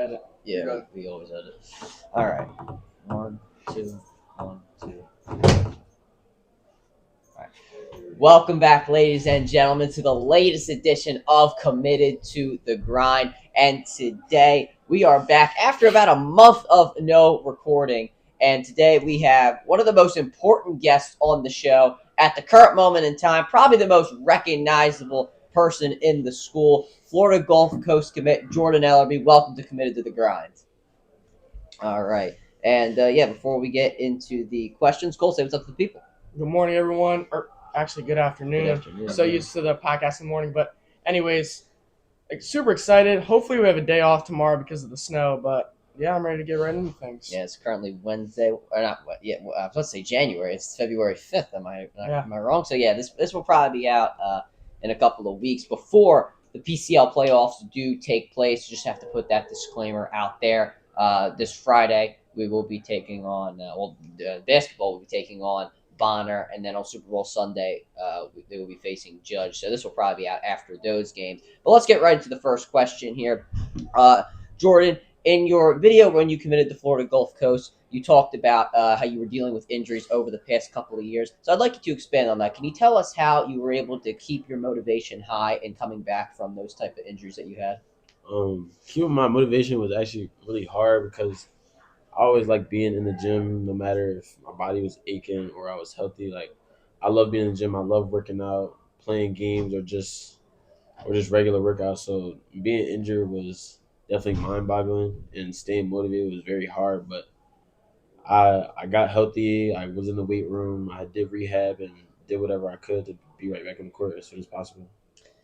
edit. Yeah, we always edit. All right. 1, 2, 1, 2. All right. Welcome back, ladies and gentlemen, to the latest edition of Committed to the Grind. And today we are back after about a month of no recording. And today we have one of the most important guests on the show at the current moment in time, probably the most recognizable person in the school, Florida Gulf Coast commit Jordan Ellerbee. Welcome to Committed to the Grind. All right. And before we get into the questions, Cole, say what's up to the people. Good morning, everyone. Or actually, good afternoon. Good afternoon. So used to the podcast in the morning, but anyways, super excited. Hopefully, we have a day off tomorrow because of the snow. But yeah, I'm ready to get right into things. Yeah, it's currently Wednesday, or not? Yeah, I was about to say January. It's February 5th. Am I wrong? So yeah, this will probably be out in a couple of weeks before the PCL playoffs do take place. You just have to put that disclaimer out there. This Friday we will be taking on basketball will be taking on Bonner, and then on Super Bowl Sunday they will be facing Judge. So this will probably be out after those games. But let's get right into the first question here, Jordan. In your video when you committed to Florida Gulf Coast, you talked about how you were dealing with injuries over the past couple of years. So I'd like you to expand on that. Can you tell us how you were able to keep your motivation high in coming back from those type of injuries that you had? Keeping my motivation was actually really hard because I always like being in the gym, no matter if my body was aching or I was healthy. Like I love being in the gym. I love working out, playing games, or just regular workouts. So being injured was definitely mind boggling, and staying motivated was very hard. But I got healthy. I was in the weight room. I did rehab and did whatever I could to be right back in the court as soon as possible.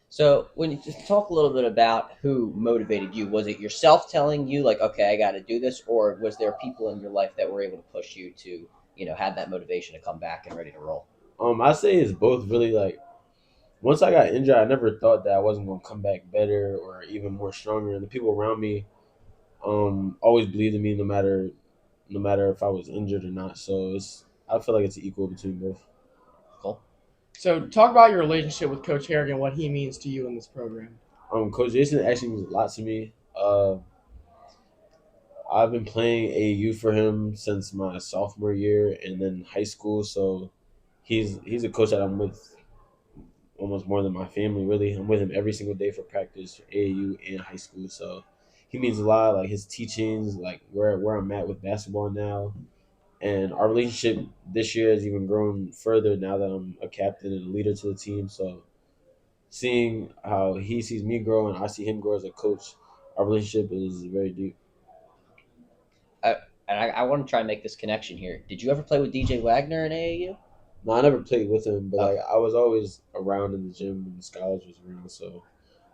So when you just talk a little bit about who motivated you, was it yourself telling you like, okay, I got to do this, or was there people in your life that were able to push you to, have that motivation to come back and ready to roll? I say it's both really. Like once I got injured, I never thought that I wasn't gonna come back better or even more stronger. And the people around me always believed in me no matter if I was injured or not. So I feel like it's equal between both. Cool. So talk about your relationship with Coach Harrigan, what he means to you in this program. Coach Jason actually means a lot to me. I've been playing AAU for him since my sophomore year and then high school. So he's a coach that I'm with almost more than my family. Really, I'm with him every single day for practice, AAU and high school. So he means a lot. Like his teachings, like where I'm at with basketball now, and our relationship this year has even grown further now that I'm a captain and a leader to the team. So seeing how he sees me grow and I see him grow as a coach, our relationship is very deep. I, and I want to try and make this connection here. Did you ever play with DJ Wagner in AAU? No, I never played with him, but like Okay. I was always around in the gym when the scholars was around, so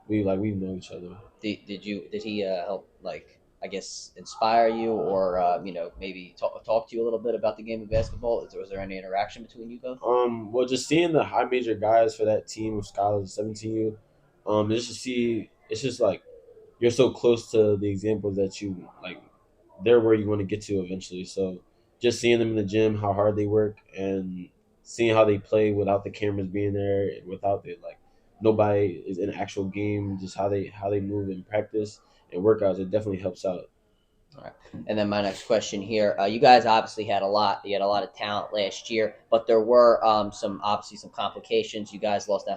we know each other. Did he help, like, I guess, inspire you, or maybe talk to you a little bit about the game of basketball? Was there any interaction between you both? Well, just seeing the high major guys for that team of scholars, 17U, just to see, it's just like you're so close to the examples that you like. They're where you want to get to eventually. So just seeing them in the gym, how hard they work, and seeing how they play without the cameras being there, without the like nobody is in an actual game, just how they move in practice and workouts, it definitely helps out. All right. And then my next question here: you guys obviously had a lot. You had a lot of talent last year, but there were some complications. You guys lost.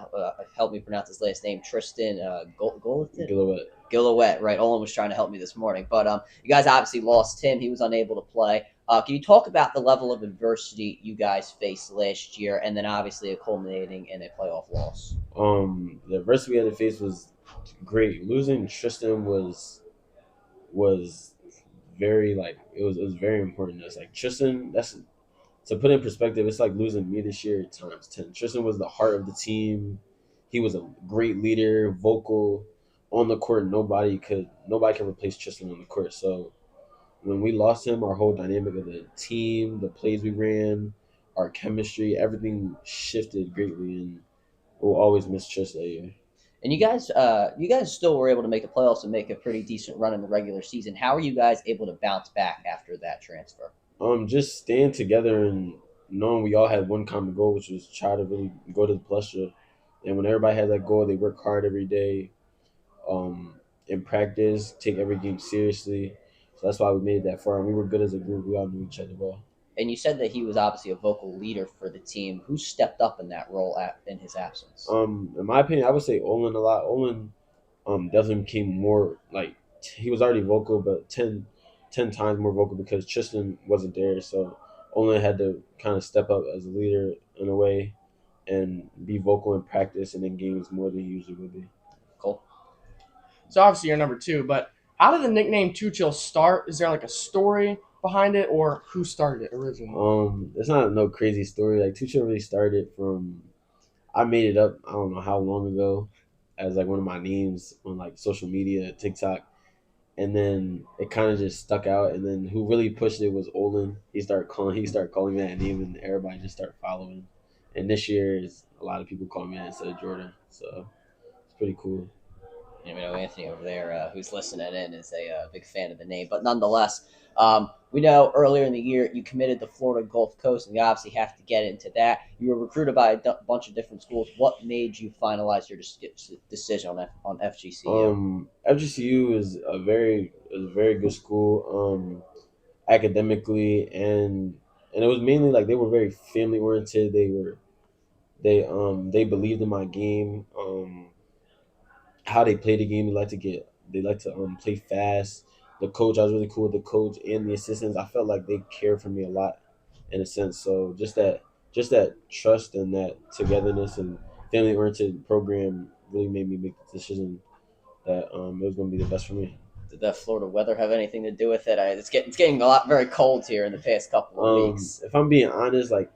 Help me pronounce his last name: Tristan Golitin. Gillette. Gillette, right? Olin was trying to help me this morning, but you guys obviously lost him. He was unable to play. Can you talk about the level of adversity you guys faced last year, and then obviously culminating in a playoff loss? The adversity we had to face was great. Losing Tristan was very like it was very important to us. Like Tristan, that's to put in perspective, it's like losing me this year times 10. Tristan was the heart of the team. He was a great leader, vocal on the court. Nobody can replace Tristan on the court. So when we lost him, our whole dynamic of the team, the plays we ran, our chemistry, everything shifted greatly, and we'll always miss Tristan that year. And you guys still were able to make the playoffs and make a pretty decent run in the regular season. How are you guys able to bounce back after that transfer? Just staying together and knowing we all had one common goal, which was try to really go to the plus. And when everybody had that goal, they work hard every day. Um, in practice, take every game seriously. So that's why we made it that far. And we were good as a group. We all knew each other well. And you said that he was obviously a vocal leader for the team. Who stepped up in that role in his absence? In my opinion, I would say Olin a lot. Olin definitely became more like he was already vocal, but 10 times more vocal because Tristan wasn't there. So Olin had to kind of step up as a leader in a way and be vocal in practice and in games more than he usually would be. Cool. So obviously you're number two, but how did the nickname Two Chill start? Is there like a story behind it, or who started it originally? It's not no crazy story. Like Tucha really started from I made it up. I don't know how long ago, as like one of my names on like social media, TikTok, and then it kind of just stuck out. And then who really pushed it was Olin. He started calling me that name, and everybody just started following. And this year is a lot of people call me that instead of Jordan, so it's pretty cool. You know, Anthony over there, who's listening in, is a big fan of the name. But nonetheless, we know earlier in the year you committed to Florida Gulf Coast, and you obviously have to get into that. You were recruited by a bunch of different schools. What made you finalize your decision on FGCU? FGCU is a very good school. Academically and it was mainly like they were very family oriented. They believed in my game. How they play the game. They like to play fast. The coach, I was really cool with the coach and the assistants. I felt like they cared for me a lot in a sense. So just that trust and that togetherness and family oriented program really made me make the decision that it was going to be the best for me. Did the Florida weather have anything to do with it? It's getting a lot very cold here in the past couple of weeks. If I'm being honest, like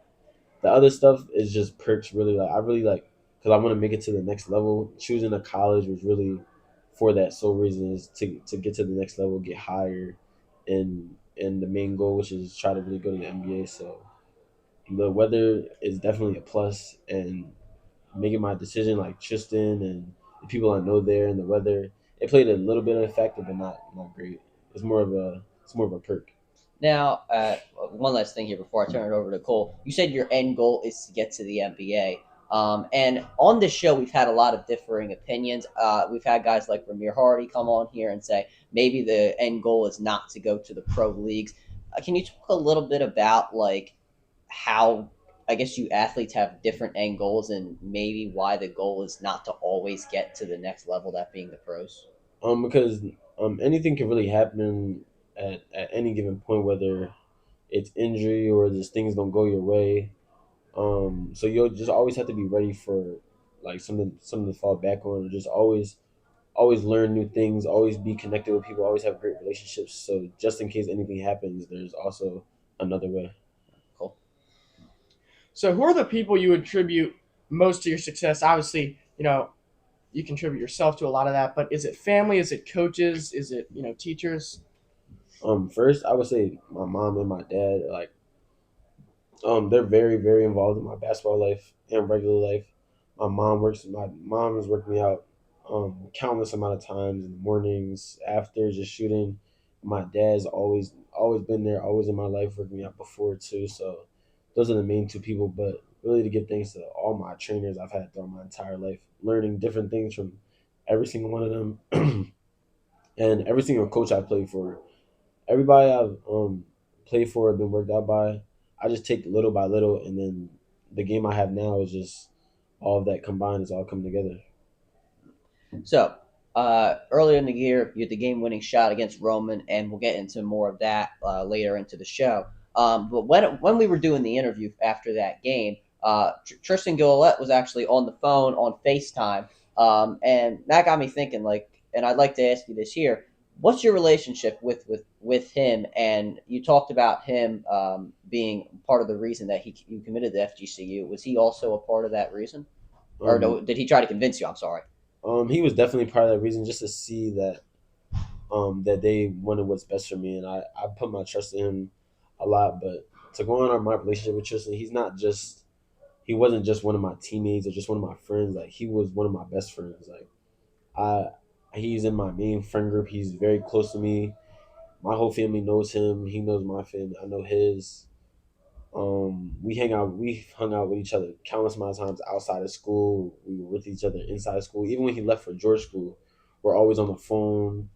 the other stuff is just perks. Really, like I really like because I want to make it to the next level. Choosing a college was really for that sole reason is to get to the next level, get higher, and the main goal, which is try to really go to the NBA. So the weather is definitely a plus, and making my decision like Tristan and the people I know there and the weather, it played a little bit of a factor, but not great. It's more of a perk. Now, one last thing here before I turn it over to Cole. You said your end goal is to get to the NBA. And on this show, we've had a lot of differing opinions. We've had guys like Ramir Hardy come on here and say maybe the end goal is not to go to the pro leagues. Can you talk a little bit about like how I guess you athletes have different end goals and maybe why the goal is not to always get to the next level, that being the pros? Because anything can really happen at any given point, whether it's injury or just things don't go your way. So you'll just always have to be ready for like something to fall back on, or just always learn new things, always be connected with people, always have great relationships. So just in case anything happens, there's also another way. Cool. So who are the people you attribute most to your success? Obviously, you contribute yourself to a lot of that, but is it family? Is it coaches? Is it teachers? First I would say my mom and my dad. Like they're very, very involved in my basketball life and regular life. My mom has worked me out countless amount of times in the mornings, after just shooting. My dad's always been there, always in my life, working me out before too. So those are the main two people. But really, to give thanks to all my trainers I've had throughout my entire life, learning different things from every single one of them, and every single coach I played for. Everybody I've played for, been worked out by. I just take little by little, and then the game I have now is just all of that combined is all come together. So, earlier in the year, you had the game-winning shot against Roman, and we'll get into more of that later into the show. But when we were doing the interview after that game, Tristan Gillette was actually on the phone on FaceTime, and that got me thinking. Like, and I'd like to ask you this here: what's your relationship with him? And you talked about him being part of the reason that you committed to FGCU. Was he also a part of that reason, or no, Um, did he try to convince you? I'm sorry. he was definitely part of that reason, just to see that they wanted what's best for me, and I put my trust in him a lot. But to go on my relationship with Tristan, he wasn't just one of my teammates or just one of my friends. Like he was one of my best friends. Like I he's in my main friend group. He's very close to me. My whole family knows him. He knows my family. I know his. We hang out. We hung out with each other countless amount of times outside of school. We were with each other inside of school. Even when he left for George School, we're always on the phone.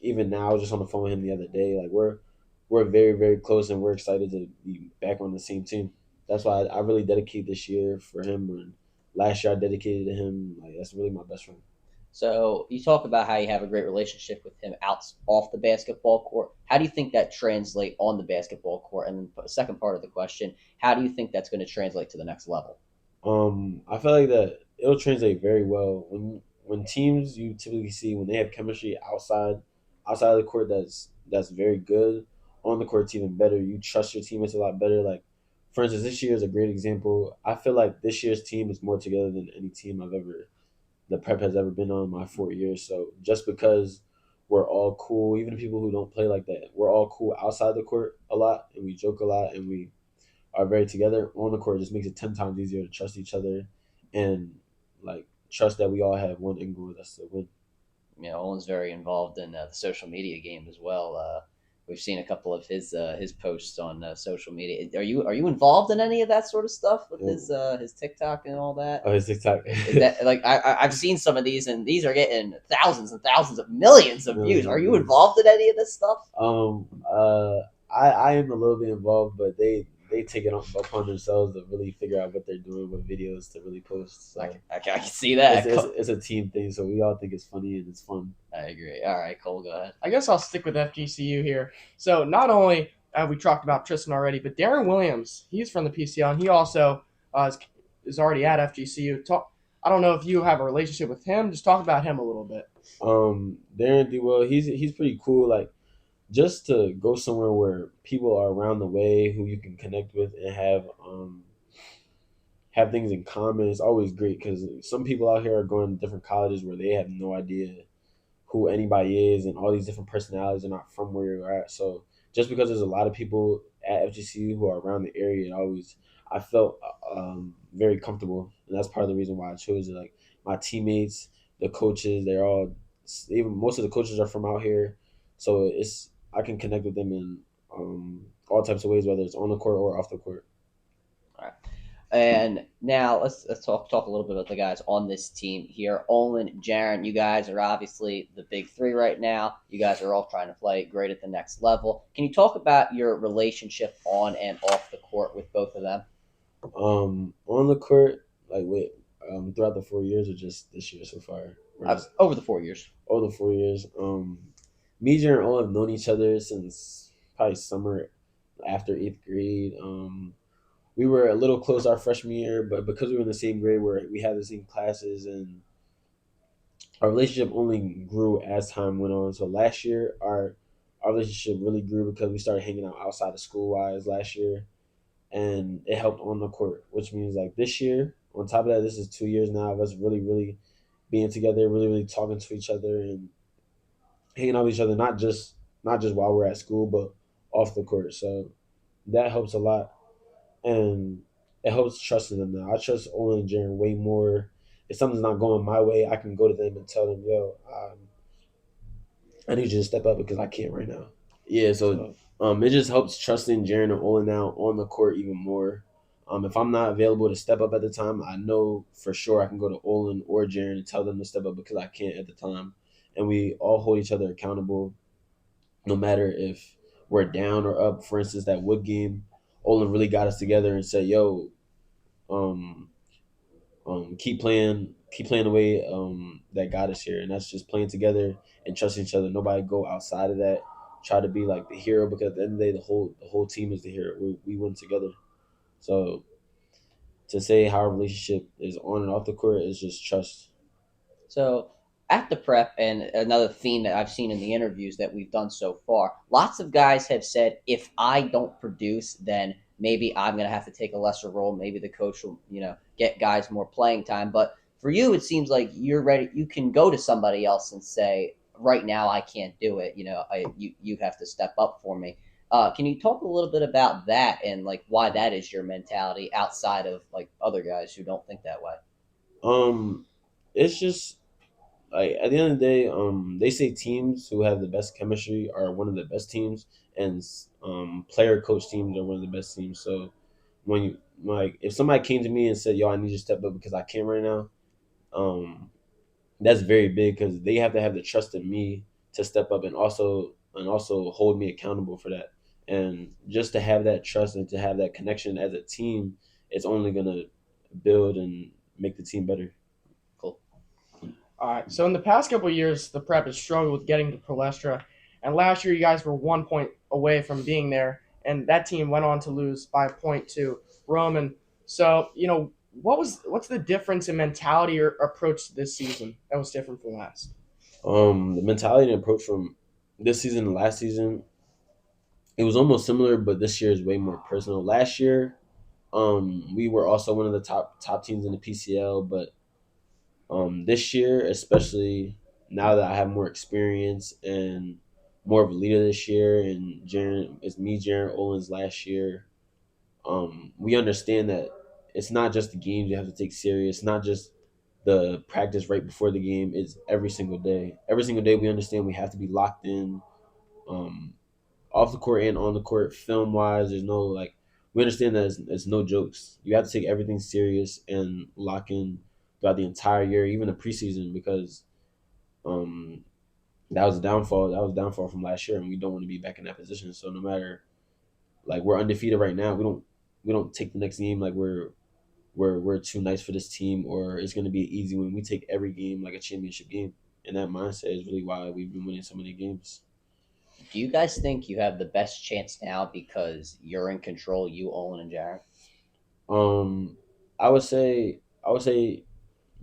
Even now, I was just on the phone with him the other day. Like we're very very close, and we're excited to be back on the same team. That's why I really dedicate this year for him. And last year I dedicated to him. Like that's really my best friend. So you talk about how you have a great relationship with him out off the basketball court. How do you think that translate on the basketball court? And then the second part of the question, how do you think that's going to translate to the next level? I feel like that it'll translate very well when teams you typically see when they have chemistry outside of the court that's very good. On the court, it's even better. You trust your teammates a lot better. Like for instance, this year is a great example. I feel like this year's team is more together than any team the prep has ever been on in my 4 years. So just because we're all cool, even the people who don't play like that, we're all cool outside the court a lot, and we joke a lot, and we are very together on the court. Just makes it 10 times easier to trust each other, and like trust that we all have one end goal, that's to win. Owen's very involved in the social media game as well. We've seen a couple of his posts on social media. Are you involved in any of that sort of stuff with his TikTok and all that? Oh, his TikTok. Is that like I've seen some of these, and these are getting thousands and thousands of millions of views. Are you involved in any of this stuff? Um. I am a little bit involved, but they take it upon themselves to really figure out what they're doing with videos to really post. So I can see that. it's a team thing, so we all think it's funny and it's fun. I agree. All right, Cole, go ahead. I guess I'll stick with FGCU here. So not only we talked about Tristan already, but Darren Williams, he's from the PCL, and he also is already at FGCU. I don't know if you have a relationship with him. Just talk about him a little bit. Darren D. Will, he's pretty cool. Like just to go somewhere where people are around the way who you can connect with and have things in common is always great because some people out here are going to different colleges where they have no idea who anybody is and all these different personalities are not from where you're at. So just because there's a lot of people at FGCU who are around the area, I felt very comfortable, and that's part of the reason why I chose it. Like my teammates, the coaches, they're all even most of the coaches are from out here, so it's I can connect with them in all types of ways, whether it's on the court or off the court. All right. And now let's talk a little bit about the guys on this team here. Olin, Jaron, you guys are obviously the big three right now. You guys are all trying to play great at the next level. Can you talk about your relationship on and off the court with both of them? On the court, like with throughout the 4 years or just this year so far? Over the 4 years. Over the 4 years. Me, Jaron, and Olin have known each other since probably summer after 8th grade. We were a little close our freshman year, but because we were in the same grade where we had the same classes and our relationship only grew as time went on. So last year our relationship really grew because we started hanging out outside of school wise last year and it helped on the court, which means like this year, on top of that, this is 2 years now of us really, really being together, really, really talking to each other and hanging out with each other, not just while we're at school, but off the court. So that helps a lot. And it helps trusting them now. I trust Olin and Jaron way more. If something's not going my way, I can go to them and tell them, "Yo, I need you to step up because I can't right now." Yeah, so it just helps trusting Jaron and Olin now on the court even more. If I'm not available to step up at the time, I know for sure I can go to Olin or Jaron and tell them to step up because I can't at the time. And we all hold each other accountable, no matter if we're down or up. For instance, that Wood game, Olin really got us together and said, "Yo, um, keep playing the way that got us here, and that's just playing together and trusting each other. Nobody go outside of that. Try to be like the hero because at the end of the day, the whole team is the hero. We win together. So to say how our relationship is on and off the court is just trust. So at the prep, and another theme that I've seen in the interviews that we've done so far, lots of guys have said, if I don't produce, then maybe I'm going to have to take a lesser role. Maybe the coach will, get guys more playing time. But for you, it seems like you're ready. You can go to somebody else and say, right now, I can't do it. You have to step up for me. Can you talk a little bit about that and like why that is your mentality outside of like other guys who don't think that way? Um, it's just like at the end of the day, they say teams who have the best chemistry are one of the best teams, and player coach teams are one of the best teams. So when you like, if somebody came to me and said, "Yo, I need you to step up because I can't right now," um, that's very big because they have to have the trust in me to step up and also hold me accountable for that. And just to have that trust and to have that connection as a team, it's only gonna build and make the team better. Cool. All right. So in the past couple of years, the prep has struggled with getting to Palestra, and last year you guys were 1 point away from being there, and that team went on to lose by a point to Roman. So what's the difference in mentality or approach to this season that was different from last? The mentality and approach from this season and last season, it was almost similar, but this year is way more personal. Last year, we were also one of the top teams in the PCL, but this year, especially now that I have more experience and more of a leader this year, and Jaren, it's me, Jaren Owens last year. We understand that it's not just the games you have to take serious, it's not just the practice right before the game. It's every single day. Every single day, we understand we have to be locked in, um, off the court and on the court, film wise. There's no like, we understand that it's no jokes. You have to take everything serious and lock in throughout the entire year, even the preseason, because um, that was a downfall. That was a downfall from last year, and we don't want to be back in that position. So no matter, like, we're undefeated right now, we don't take the next game like we're too nice for this team, or it's going to be easy when we take every game like a championship game. And that mindset is really why we've been winning so many games. Do you guys think you have the best chance now because you're in control, you, Olin, and Jared? Um, I would say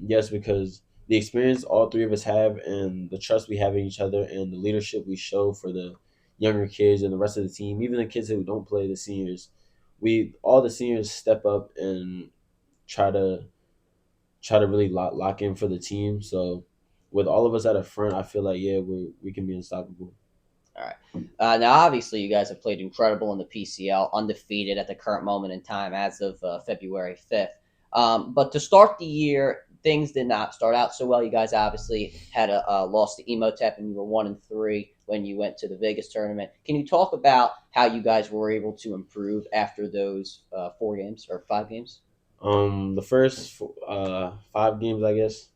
yes, because the experience all three of us have, and the trust we have in each other, and the leadership we show for the younger kids and the rest of the team, even the kids who don't play, the seniors, we all the seniors step up and try to really lock in for the team. So with all of us at the front, I feel like yeah, we can be unstoppable. All right. Now, obviously, you guys have played incredible in the PCL, undefeated at the current moment in time as of February 5th. But to start the year, things did not start out so well. You guys obviously had a loss to Emotep, and you were 1-3 when you went to the Vegas tournament. Can you talk about how you guys were able to improve after those 4 games or 5 games? The first 5 games, I guess.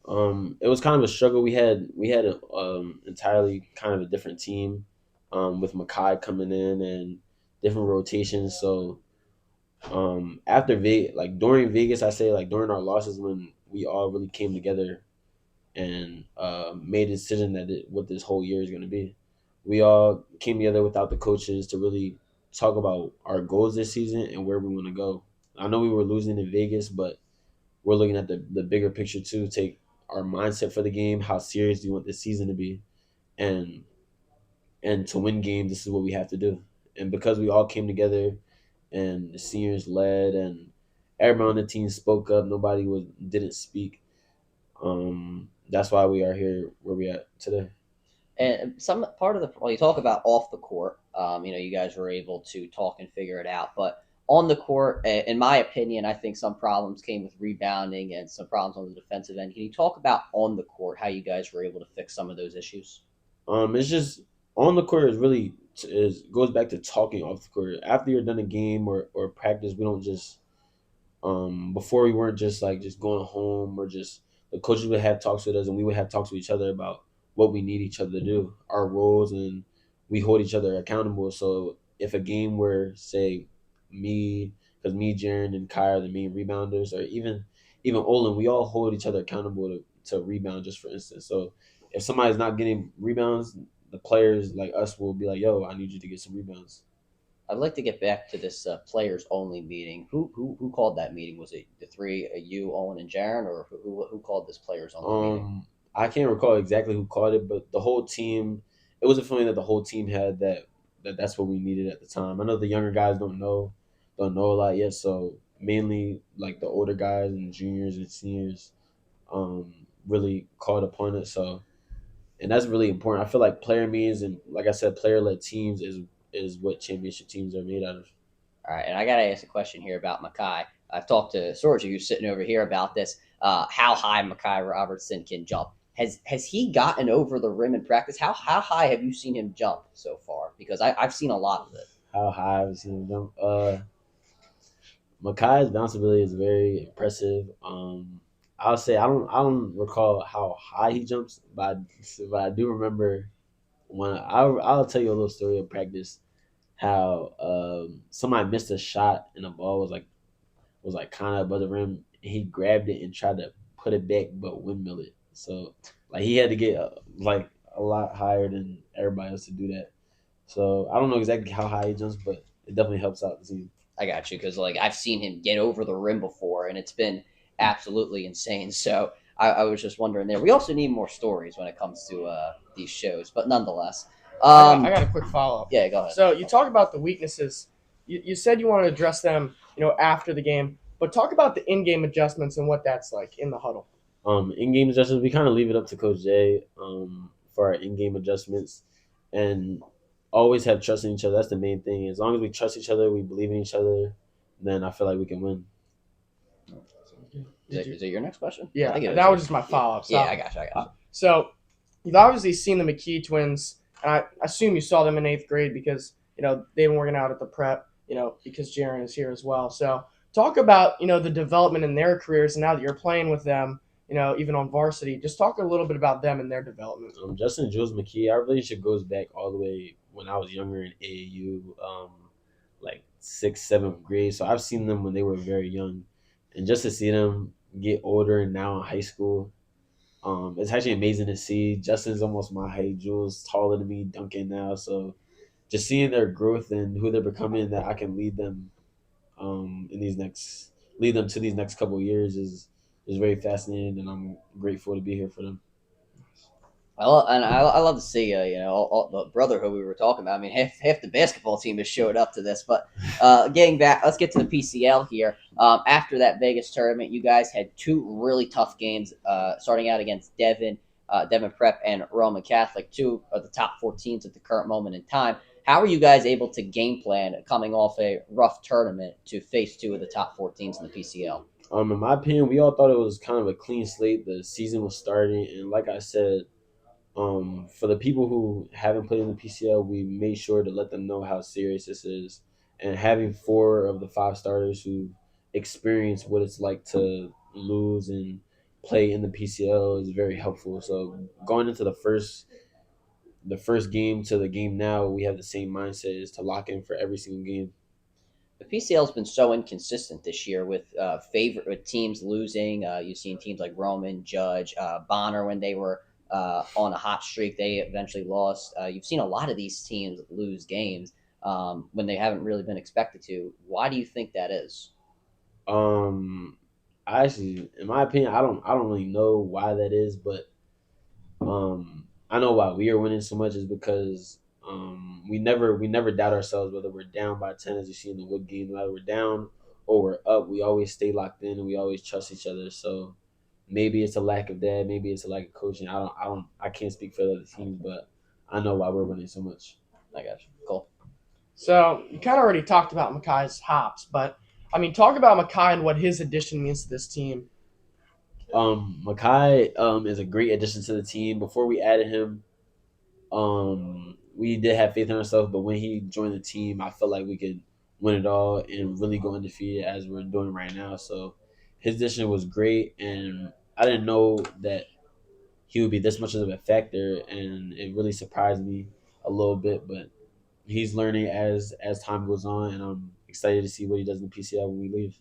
It was kind of a struggle. We had a, entirely kind of a different team, with Makai coming in and different rotations. So after Vegas, like during Vegas, I say like during our losses when we all really came together and made a decision that what this whole year is going to be. We all came together without the coaches to really talk about our goals this season and where we want to go. I know we were losing in Vegas, but we're looking at the bigger picture too. Take our mindset for the game. How serious do you want this season to be? And to win games, this is what we have to do. And because we all came together, and the seniors led, and everyone on the team spoke up, nobody was didn't speak. That's why we are here where we at today. And some part of the well, you talk about off the court. You guys were able to talk and figure it out, but on the court, in my opinion, I think some problems came with rebounding and some problems on the defensive end. Can you talk about on the court how you guys were able to fix some of those issues? It's just on the court is really is goes back to talking off the court. After you're done a game or practice, we don't just before we weren't just like just going home, or just the coaches would have talks with us, and we would have talks with each other about what we need each other to do, our roles, and we hold each other accountable. So if a game where say me, because me, Jaren, and Kai are the main rebounders, or even Olin, we all hold each other accountable to rebound, just for instance. So if somebody's not getting rebounds, the players like us will be like, "Yo, I need you to get some rebounds." I'd like to get back to this players only meeting. Who called that meeting? Was it the three, you, Owen, and Jaron, or who called this players only meeting? I can't recall exactly who called it, but the whole team. It was a feeling that the whole team had that's what we needed at the time. I know the younger guys don't know a lot yet, so mainly like the older guys and juniors and seniors, really called upon it. So, and that's really important. I feel like player means, and like I said, player led teams is what championship teams are made out of. All right, and I got to ask a question here about Makai. I've talked to Sorge, who's sitting over here, about this. How high Makai Robertson can jump? Has he gotten over the rim in practice? How high have you seen him jump so far? Because I've seen a lot of it. How high I've seen him jump. Makai's bounce ability is very impressive. I'll say I don't recall how high he jumps, but I do remember when I'll tell you a little story of practice how somebody missed a shot and the ball was like kind of above the rim. And he grabbed it and tried to put it back, but windmill it. So like he had to get like a lot higher than everybody else to do that. So I don't know exactly how high he jumps, but it definitely helps out the team. I got you because like I've seen him get over the rim before, and it's been absolutely insane. So I was just wondering there. We also need more stories when it comes to these shows, but nonetheless, I got a quick follow up. yeah, go ahead. So you talk about the weaknesses. You said you want to address them, after the game. But talk about the in-game adjustments and what that's like in the huddle. In-game adjustments, we kind of leave it up to Coach Jay for our in-game adjustments, and always have trust in each other. That's the main thing. As long as we trust each other, we believe in each other, then I feel like we can win. Is it your next question? I Yeah, think it is. that was just my follow up. Yeah, I got you. I got you. So you've obviously seen the McKee twins, and I assume you saw them in 8th grade because they've been working out at the prep. Because Jaron is here as well. So talk about the development in their careers, and now that you're playing with them, even on varsity, just talk a little bit about them and their development. Justin and Jules McKee, our relationship goes back all the way when I was younger in AAU, like 6th, 7th grade. So I've seen them when they were very young, and just to see them get older and now in high school, it's actually amazing to see. Justin's almost my height. Jules taller than me, dunking now. So just seeing their growth and who they're becoming, that I can in these next lead them to these next couple of years is very fascinating, and I'm grateful to be here for them. I love to see all the brotherhood we were talking about. I mean, half the basketball team has showed up to this. But getting back, let's get to the PCL here. After that Vegas tournament, you guys had two really tough games. Starting out against Devon Prep and Roman Catholic, two of the top 4 teams at the current moment in time. How are you guys able to game plan coming off a rough tournament to face two of the top 4 teams in the PCL? In my opinion, we all thought it was kind of a clean slate. The season was starting, and like I said, for the people who haven't played in the PCL, we made sure to let them know how serious this is. And having 4 of the 5 starters who experience what it's like to lose and play in the PCL is very helpful. So going into the first game to the game now, we have the same mindset, is to lock in for every single game. The PCL has been so inconsistent this year with favorite teams losing. You've seen teams like Roman, Judge, Bonner when they were on a hot streak. They eventually lost. You've seen a lot of these teams lose games when they haven't really been expected to. Why do you think that is? Um, I actually, in my opinion, I don't really know why that is, but I know why we are winning so much is because we never doubt ourselves, whether we're down by 10, as you see in the Wood game, whether we're down or we're up, we always stay locked in and we always trust each other. So maybe it's a lack of that, maybe it's a lack of coaching. I can't speak for the other teams, but I know why we're winning so much. I got you. Cool. So you kind of already talked about Makai's hops, but I mean, talk about Makai and what his addition means to this team. Makai is a great addition to the team. Before we added him, we did have faith in ourselves, but when he joined the team, I felt like we could win it all and really go undefeated as we're doing right now. So his addition was great, and I didn't know that he would be this much of a factor, and it really surprised me a little bit. But he's learning as time goes on, and I'm excited to see what he does in the PCL when we leave.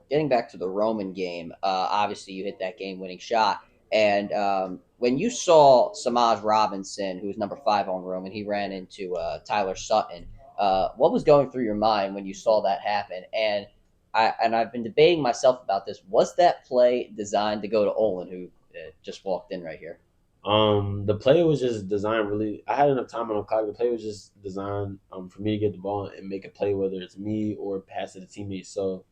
Getting back to the Roman game, obviously you hit that game-winning shot, and when you saw Samaj Robinson, who was number 5 on Roman, he ran into Tyler Sutton. What was going through your mind when you saw that happen? And I've been debating myself about this. Was that play designed to go to Olin, who just walked in right here? The play was just designed really. I had enough time on the clock. The play was just designed for me to get the ball and make a play, whether it's me or pass to the teammates. So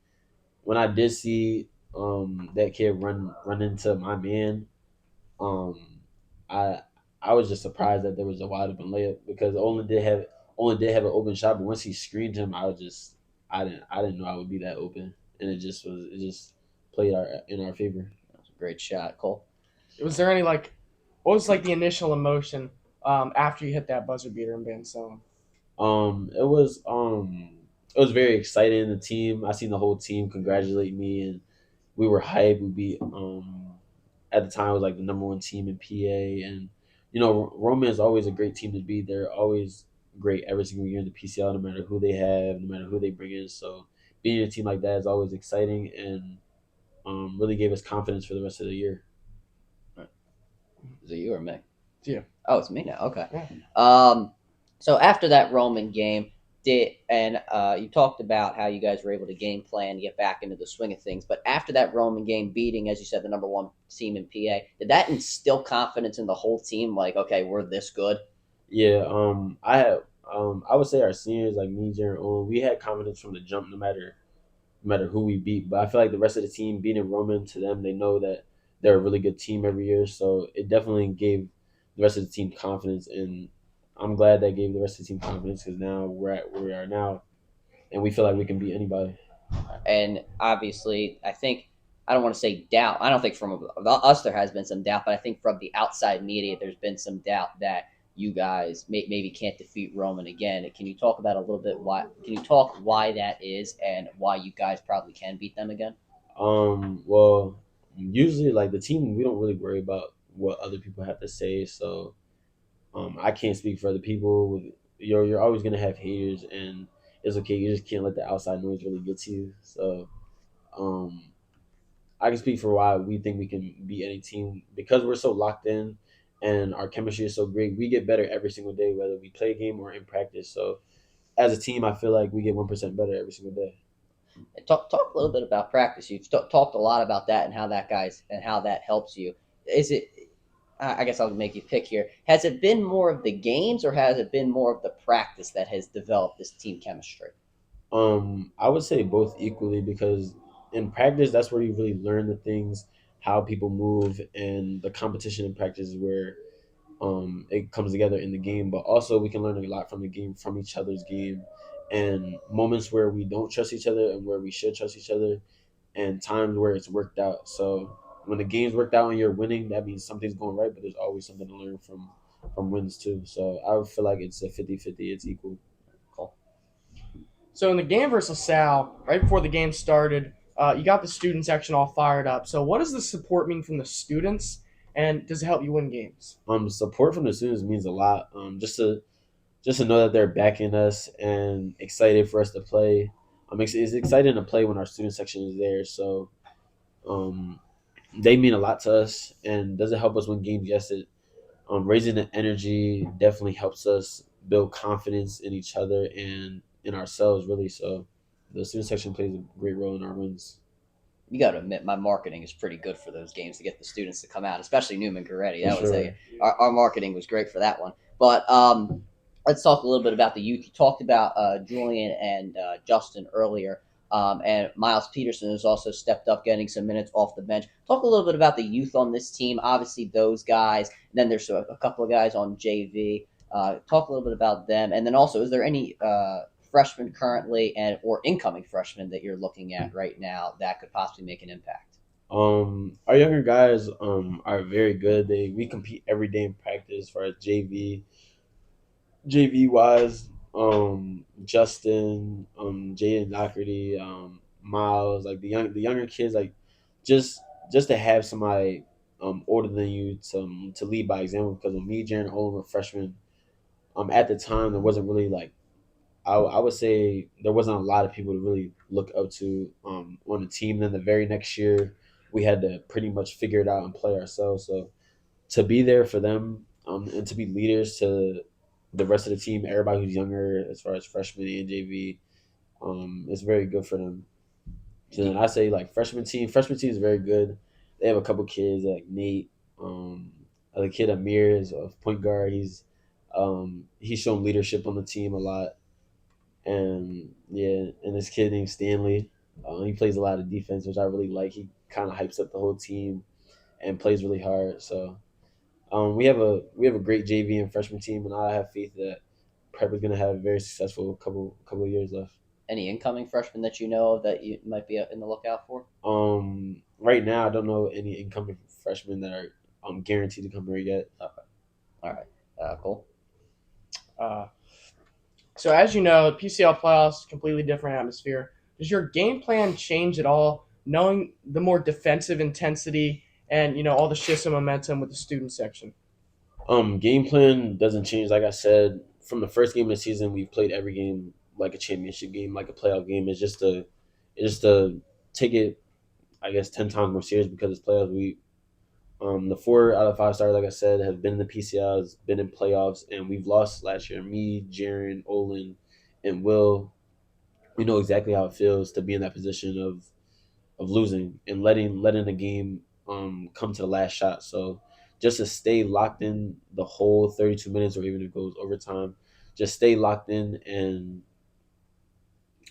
when I did see that kid run into my man, um I I was just surprised that there was a wide open layup because only did have an open shot, but once he screened him, I didn't know I would be that open, and it just played in our favor. That was a great shot, Cole. Was there any what was the initial emotion after you hit that buzzer beater in Ben Stone? It was very exciting. The team, I seen the whole team congratulate me, and we were hyped. We beat at the time it was like the number one team in PA, and Roman is always a great team to beat. They're always great every single year in the PCL, no matter who they have, no matter who they bring in. So beating a team like that is always exciting and really gave us confidence for the rest of the year. Is it you or me? It's you. Oh, it's me now. Okay. Yeah. So after that Roman game, you talked about how you guys were able to game plan to get back into the swing of things. But after that Roman game, beating, as you said, the number one team in PA, did that instill confidence in the whole team? Like, okay, we're this good. Yeah, I would say our seniors like me, Jaron Owen, we had confidence from the jump, no matter who we beat. But I feel like the rest of the team beating Roman to them, they know that they're a really good team every year. So it definitely gave the rest of the team confidence, and I'm glad that gave the rest of the team confidence because now we're at where we are now, and we feel like we can beat anybody. And obviously, I don't want to say doubt. I don't think from us there has been some doubt, but I think from the outside media there's been some doubt that you guys maybe can't defeat Roman again. Can you talk about a little bit why? Can you talk why that is and why you guys probably can beat them again? Well, usually like the team, we don't really worry about what other people have to say. So I can't speak for other people. You're always gonna have haters, and it's okay. You just can't let the outside noise really get to you. So um, I can speak for why we think we can beat any team because we're so locked in, and our chemistry is so great. We get better every single day, whether we play a game or in practice. So as a team, I feel like we get 1% better every single day. Talk a little bit about practice. You've talked a lot about that and how that helps you. Is it? I guess I'll make you pick here. Has it been more of the games or has it been more of the practice that has developed this team chemistry? I would say both equally because in practice, that's where you really learn the things, how people move, and the competition in practice is where it comes together in the game. But also, we can learn a lot from the game, from each other's game, and moments where we don't trust each other and where we should trust each other, and times where it's worked out. So when the game's worked out and you're winning, that means something's going right. But there's always something to learn from wins too. So I would feel like it's a 50-50. It's equal. Cool. So in the game versus Sal, right before the game started, you got the student section all fired up. So what does the support mean from the students, and does it help you win games? Support from the students means a lot. Just to know that they're backing us and excited for us to play. It's exciting to play when our student section is there. So um, they mean a lot to us, and does it help us win games? Yes, it raising the energy definitely helps us build confidence in each other and in ourselves, really. So the student section plays a great role in our wins. You got to admit, my marketing is pretty good for those games to get the students to come out, especially Newman Goretti. For I would say sure. our marketing was great for that one. But let's talk a little bit about the youth. You talked about Julian and Justin earlier, and Miles Peterson has also stepped up, getting some minutes off the bench. Talk a little bit about the youth on this team. Obviously, those guys. And then there's a couple of guys on JV. Talk a little bit about them, and then also, is there any freshmen currently and or incoming freshmen that you're looking at right now that could possibly make an impact? Our younger guys are very good. We compete every day in practice as far as JV wise, Justin, Jaden Doherty, Miles, like the younger kids, like just just to have somebody older than you to lead by example. Because when me, Jaron, Olin were freshmen, at the time there wasn't really like I would say there wasn't a lot of people to really look up to on the team. Then the very next year, we had to pretty much figure it out and play ourselves. So to be there for them and to be leaders to the rest of the team, everybody who's younger, as far as freshmen and JV, it's very good for them. So then I say like freshman team is very good. They have a couple kids like Nate, um, the kid Amir is a point guard. He's shown leadership on the team a lot, and yeah, and this kid named Stanley, he plays a lot of defense, which I really like. He kind of hypes up the whole team and plays really hard. So we have a great JV and freshman team, and I have faith that Prep is going to have a very successful couple of years left. Any incoming freshmen that you know of that you might be in the lookout for? Right now I don't know any incoming freshmen that are guaranteed to come here yet. Okay. All right. Cool. Uh, so as you know, PCL playoffs completely different atmosphere. Does your game plan change at all knowing the more defensive intensity and all the shifts of momentum with the student section? Game plan doesn't change. Like I said, from the first game of the season, we've played every game like a championship game, like a playoff game. It's just to take it, I guess, 10 times more serious because it's playoffs. The 4 out of 5 stars, like I said, have been in the PCLs, been in playoffs, and we've lost last year. Me, Jaron, Olin, and Will. We know exactly how it feels to be in that position of losing and letting the game come to the last shot. So just to stay locked in the whole 32 minutes, or even if it goes overtime, just stay locked in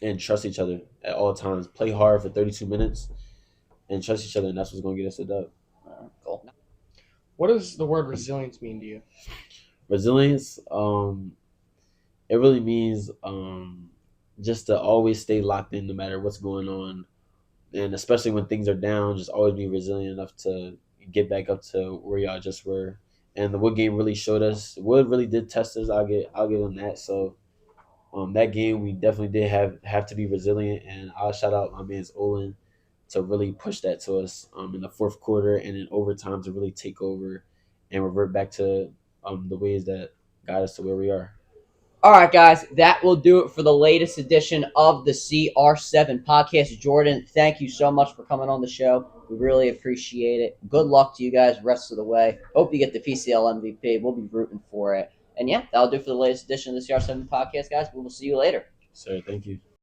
and trust each other at all times. Play hard for 32 minutes and trust each other, and that's what's going to get us a dub. Cool. What does the word resilience mean to you? Resilience, it really means just to always stay locked in no matter what's going on, and especially when things are down, just always be resilient enough to get back up to where y'all just were. And the Wood game really showed us. Wood really did test us. I'll give them that. So that game we definitely did have to be resilient, and I'll shout out my man's Olin to really push that to us in the fourth quarter and in overtime to really take over and revert back to the ways that got us to where we are. All right, guys, that will do it for the latest edition of the CR7 podcast. Jordan, thank you so much for coming on the show. We really appreciate it. Good luck to you guys rest of the way. Hope you get the PCL MVP. We'll be rooting for it. And yeah, that'll do for the latest edition of the CR7 podcast, guys. We will see you later. Sir, thank you.